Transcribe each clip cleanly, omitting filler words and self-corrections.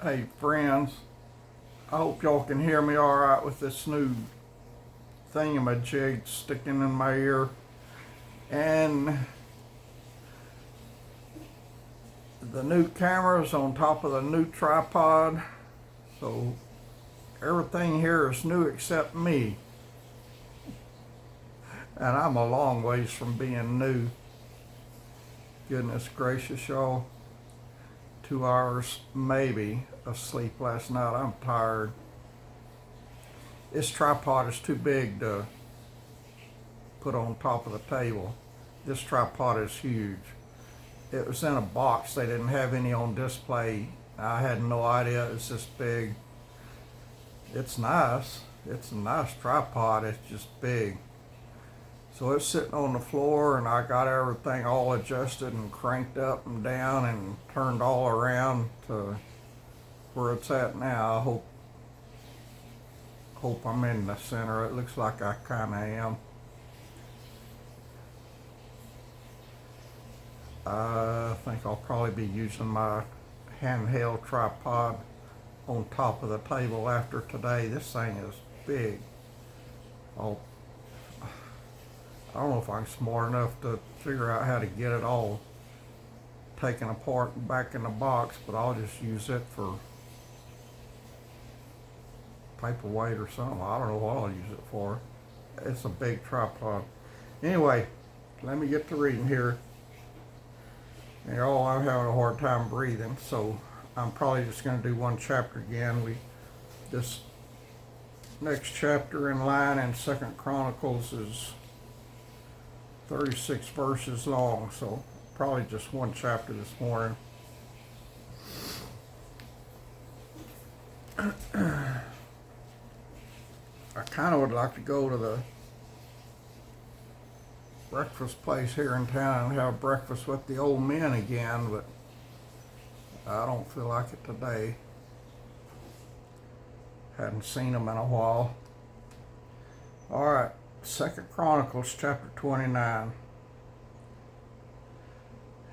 Hey friends, I hope y'all can hear me alright with this new thingamajig sticking in my ear. And the new camera's on top of the new tripod, so everything here is new except me. And I'm a long ways from being new. Goodness gracious, y'all. 2 hours maybe of sleep last night. I'm tired. This tripod is too big to put on top of the table. This tripod is huge. It was in a box. They didn't have any on display. I had no idea it was this big. It's nice. It's a nice tripod. It's just big. So it's sitting on the floor, and I got everything all adjusted and cranked up and down and turned all around to where it's at now. I hope I'm in the center. It looks like I kind of am. I think I'll probably be using my handheld tripod on top of the table after today. This thing is big. I don't know if I'm smart enough to figure out how to get it all taken apart and back in the box, but I'll just use it for paperweight or something. I don't know what I'll use it for. It's a big tripod. Anyway, let me get to reading here. And I'm having a hard time breathing, so I'm probably just going to do one chapter again. This next chapter in line in 2nd Chronicles is 36 verses long, so probably just one chapter this morning. I kind of would like to go to the breakfast place here in town and have breakfast with the old men again, but I don't feel like it today. Hadn't seen them in a while. All right. 2nd Chronicles chapter 29.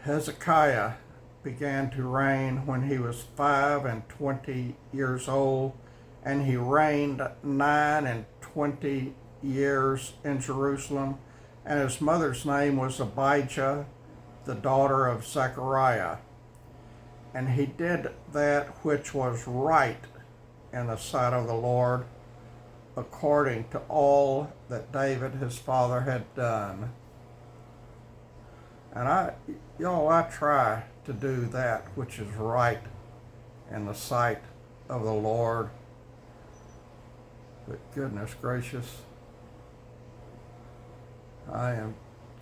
Hezekiah began to reign when he was 25 years old, and he reigned 29 years in Jerusalem, and his mother's name was Abijah, the daughter of Zechariah. And he did that which was right in the sight of the Lord, according to all that David his father had done. And I try to do that which is right in the sight of the Lord. But goodness gracious, I am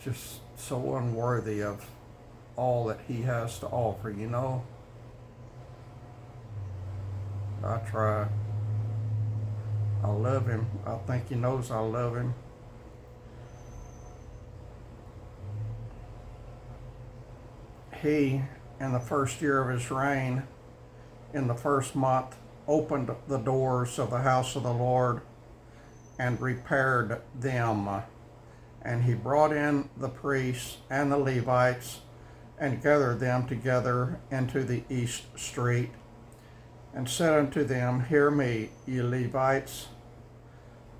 just so unworthy of all that he has to offer, you know. I try. I love him. I think he knows I love him. He, in the first year of his reign, in the first month, opened the doors of the house of the Lord and repaired them. And he brought in the priests and the Levites and gathered them together into the east street, and said unto them, Hear me, ye Levites,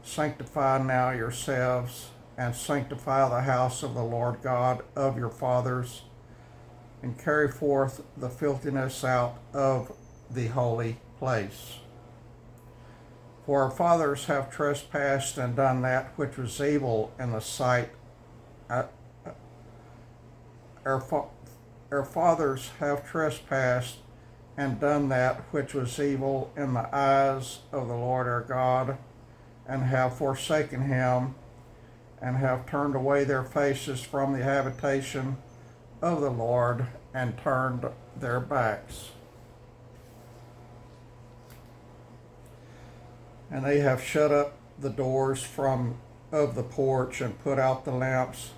sanctify now yourselves, and sanctify the house of the Lord God of your fathers, and carry forth the filthiness out of the holy place. For our fathers have trespassed and done that which was evil in the sight. Our fathers have trespassed and done that which was evil in the eyes of the Lord our God, and have forsaken him, and have turned away their faces from the habitation of the Lord, and turned their backs. And they have shut up the doors of the porch, and put out the lamps,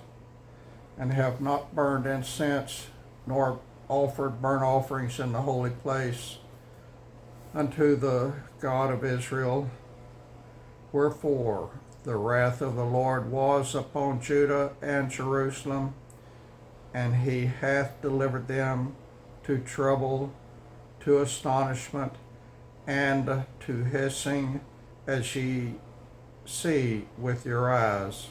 and have not burned incense, nor offered burnt offerings in the holy place unto the God of Israel. Wherefore the wrath of the Lord was upon Judah and Jerusalem, and he hath delivered them to trouble, to astonishment, and to hissing, as ye see with your eyes.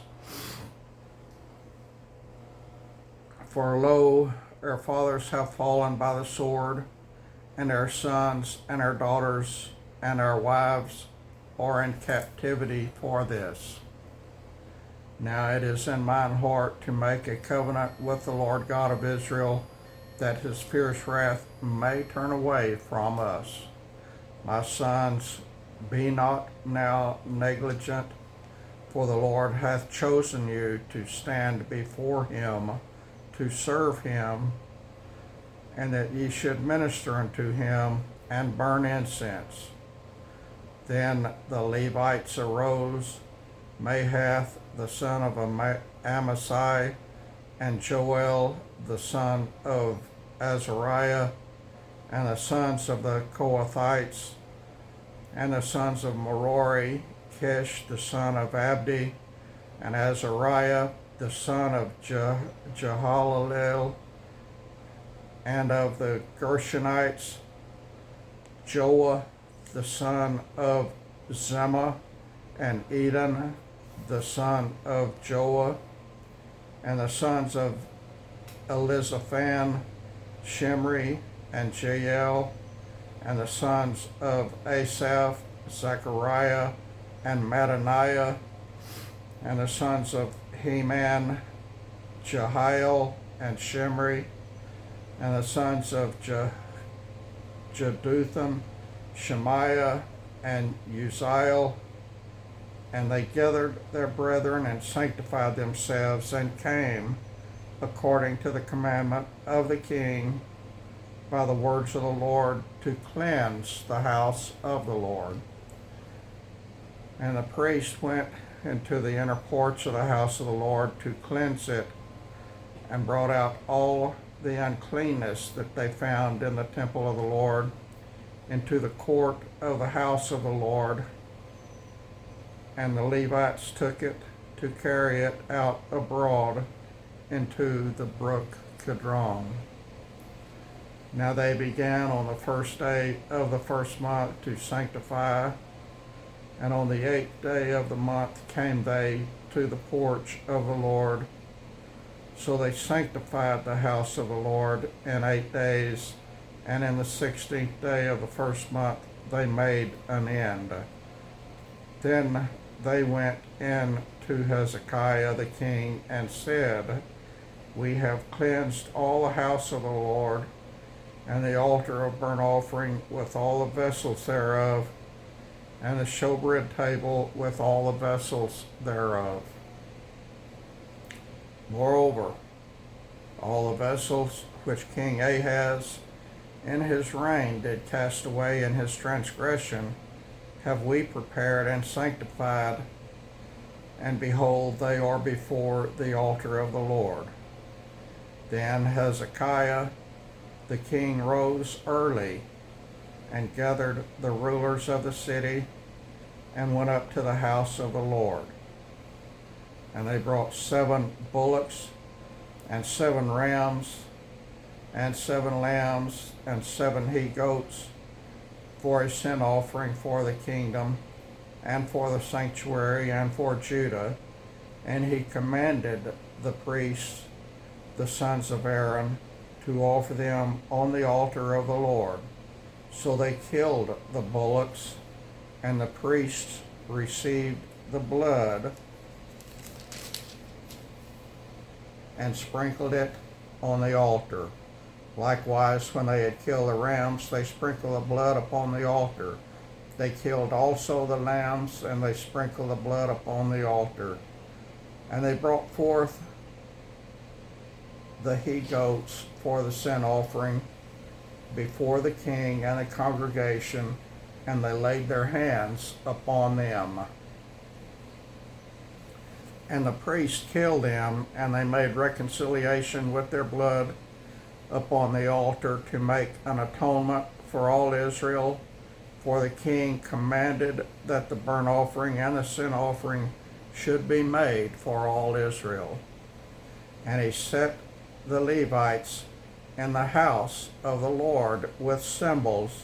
For lo, our fathers have fallen by the sword, and our sons and our daughters and our wives are in captivity for this. Now it is in mine heart to make a covenant with the Lord God of Israel, that his fierce wrath may turn away from us. My sons, be not now negligent, for the Lord hath chosen you to stand before him, to serve him, and that ye should minister unto him and burn incense. Then the Levites arose, Mahath the son of Amasai, and Joel the son of Azariah, and the sons of the Kohathites, and the sons of Merari, Kish the son of Abdi, and Azariah the son of Jehalalel, and of the Gershonites, Joah the son of Zemah, and Eden the son of Joah, and the sons of Elizaphan, Shimri, and Jael, and the sons of Asaph, Zechariah, and Mattaniah, and the sons of Heman, Jehiel, and Shimri, and the sons of Jeduthun, Shemaiah, and Uzziel. And they gathered their brethren and sanctified themselves, and came, according to the commandment of the king, by the words of the Lord, to cleanse the house of the Lord. And the priest went into the inner porch of the house of the Lord to cleanse it, and brought out all the uncleanness that they found in the temple of the Lord into the court of the house of the Lord. And the Levites took it to carry it out abroad into the brook Kidron. Now they began on the first day of the first month to sanctify, and on the 8th day of the month came they to the porch of the Lord. So they sanctified the house of the Lord in 8 days, and in the 16th day of the first month they made an end. Then they went in to Hezekiah the king and said, We have cleansed all the house of the Lord, and the altar of burnt offering with all the vessels thereof, and the showbread table with all the vessels thereof. Moreover, all the vessels which King Ahaz in his reign did cast away in his transgression have we prepared and sanctified, and behold, they are before the altar of the Lord. Then Hezekiah the king rose early, and gathered the rulers of the city, and went up to the house of the Lord. And they brought 7 bullocks, and 7 rams, and 7 lambs, and 7 he-goats, for a sin offering for the kingdom, and for the sanctuary, and for Judah. And he commanded the priests, the sons of Aaron, to offer them on the altar of the Lord. So they killed the bullocks, and the priests received the blood and sprinkled it on the altar. Likewise, when they had killed the rams, they sprinkled the blood upon the altar. They killed also the lambs, and they sprinkled the blood upon the altar. And they brought forth the he-goats for the sin offering before the king and the congregation, and they laid their hands upon them. And the priests killed them, and they made reconciliation with their blood upon the altar to make an atonement for all Israel. For the king commanded that the burnt offering and the sin offering should be made for all Israel. And he set the Levites in the house of the Lord with cymbals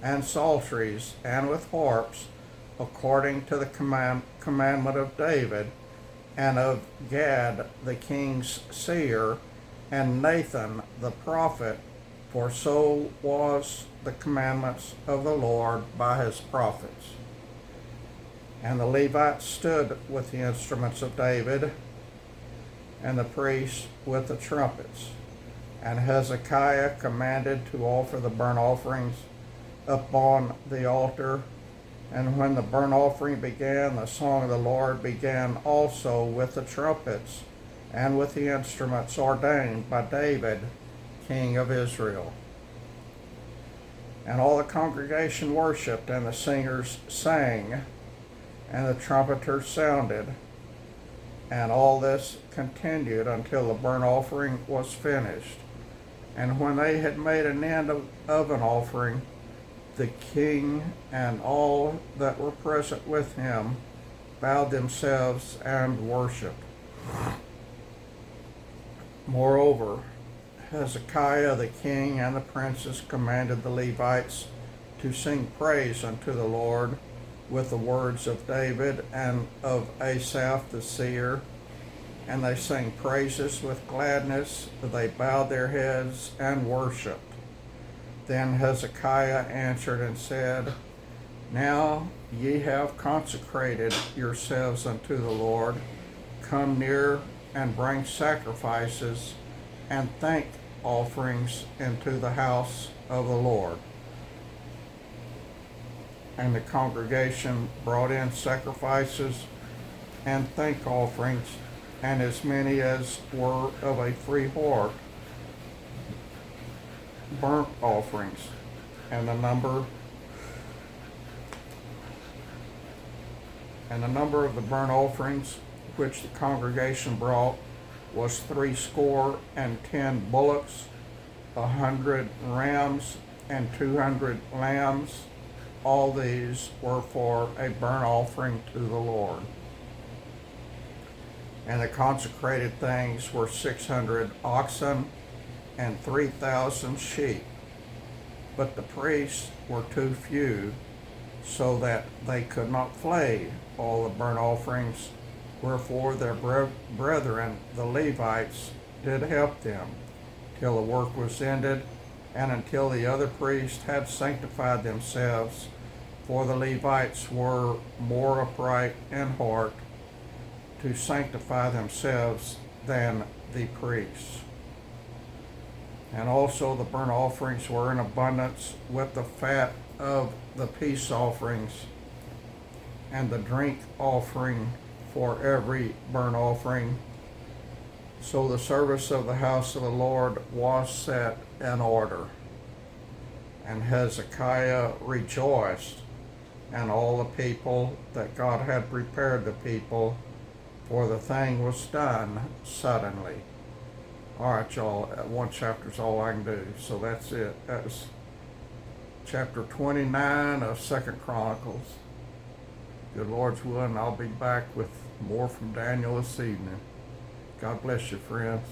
and psalteries and with harps, according to the commandment of David and of Gad the king's seer and Nathan the prophet, for so was the commandments of the Lord by his prophets. And the Levites stood with the instruments of David, and the priests with the trumpets. And Hezekiah commanded to offer the burnt offerings upon the altar. And when the burnt offering began, the song of the Lord began also with the trumpets and with the instruments ordained by David, king of Israel. And all the congregation worshipped, and the singers sang, and the trumpeters sounded. And all this continued until the burnt offering was finished. And when they had made an end of an offering, the king and all that were present with him bowed themselves and worshipped. Moreover, Hezekiah the king and the princes commanded the Levites to sing praise unto the Lord with the words of David and of Asaph the seer. And they sang praises with gladness, they bowed their heads and worshipped. Then Hezekiah answered and said, Now ye have consecrated yourselves unto the Lord. Come near and bring sacrifices and thank offerings into the house of the Lord. And the congregation brought in sacrifices and thank offerings, and as many as were of a free heart, burnt offerings. And the number of the burnt offerings which the congregation brought was 70 bullocks, 100 rams, and 200 lambs. All these were for a burnt offering to the Lord. And the consecrated things were 600 oxen and 3,000 sheep. But the priests were too few, so that they could not flay all the burnt offerings, wherefore their brethren, the Levites, did help them, till the work was ended, and until the other priests had sanctified themselves, for the Levites were more upright in heart to sanctify themselves than the priests. And also the burnt offerings were in abundance with the fat of the peace offerings and the drink offering for every burnt offering. So the service of the house of the Lord was set in order. And Hezekiah rejoiced, and all the people, that God had prepared the people, for the thing was done suddenly. All right, y'all, one chapter's all I can do, so that's it. That's chapter 29 of 2nd Chronicles. Good Lord's willing, I'll be back with more from Daniel this evening. God bless you, friends.